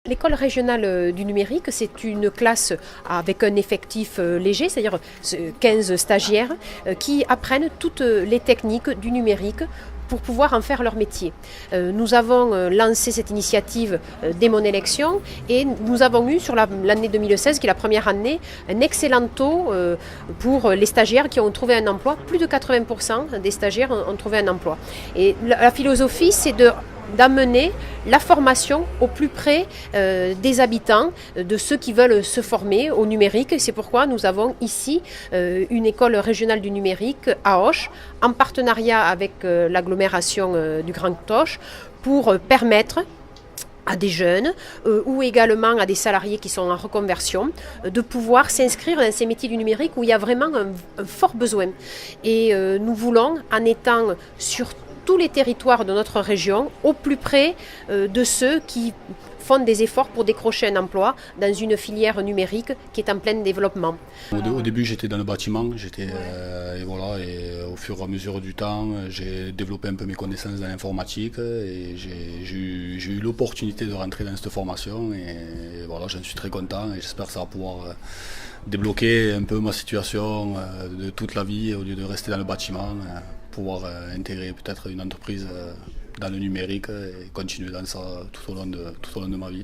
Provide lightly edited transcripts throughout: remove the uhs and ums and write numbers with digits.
L'école régionale du numérique, c'est une classe avec un effectif léger, c'est-à-dire 15 stagiaires qui apprennent toutes les techniques du numérique pour pouvoir en faire leur métier. Nous avons lancé cette initiative dès mon élection et nous avons eu sur l'année 2016, qui est la première année, un excellent taux pour les stagiaires qui ont trouvé un emploi. Plus de 80% des stagiaires ont trouvé un emploi. Et la philosophie, c'est d'amener la formation au plus près des habitants, de ceux qui veulent se former au numérique. C'est pourquoi nous avons ici une école régionale du numérique à Auch, en partenariat avec l'agglomération du Grand Auch, pour permettre à des jeunes ou également à des salariés qui sont en reconversion de pouvoir s'inscrire dans ces métiers du numérique où il y a vraiment un fort besoin. Et nous voulons, en étant sur tous les territoires de notre région, au plus près de ceux qui font des efforts pour décrocher un emploi dans une filière numérique qui est en plein développement. Au début, j'étais dans le bâtiment, et au fur et à mesure du temps, j'ai développé un peu mes connaissances dans l'informatique et j'ai eu l'opportunité de rentrer dans cette formation et voilà, j'en suis très content et j'espère que ça va pouvoir débloquer un peu ma situation de toute la vie au lieu de rester dans le bâtiment, pouvoir intégrer peut-être une entreprise dans le numérique et continuer dans ça tout au long de ma vie.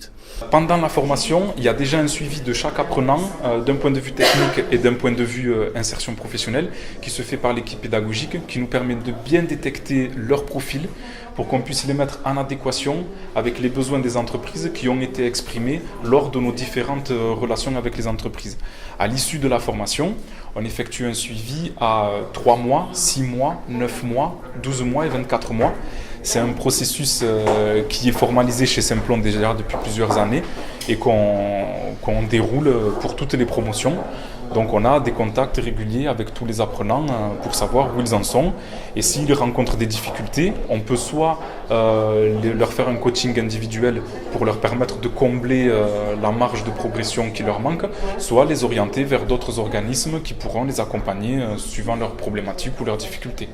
Pendant la formation, il y a déjà un suivi de chaque apprenant d'un point de vue technique et d'un point de vue insertion professionnelle qui se fait par l'équipe pédagogique, qui nous permet de bien détecter leur profil pour qu'on puisse les mettre en adéquation avec les besoins des entreprises qui ont été exprimés lors de nos différentes relations avec les entreprises. À l'issue de la formation, on effectue un suivi à 3 mois, 6 mois, 9 mois, 12 mois et 24 mois. C'est un processus qui est formalisé chez Simplon déjà depuis plusieurs années et qu'on déroule pour toutes les promotions. Donc on a des contacts réguliers avec tous les apprenants pour savoir où ils en sont. Et s'ils rencontrent des difficultés, on peut soit leur faire un coaching individuel pour leur permettre de combler la marge de progression qui leur manque, soit les orienter vers d'autres organismes qui pourront les accompagner suivant leurs problématiques ou leurs difficultés.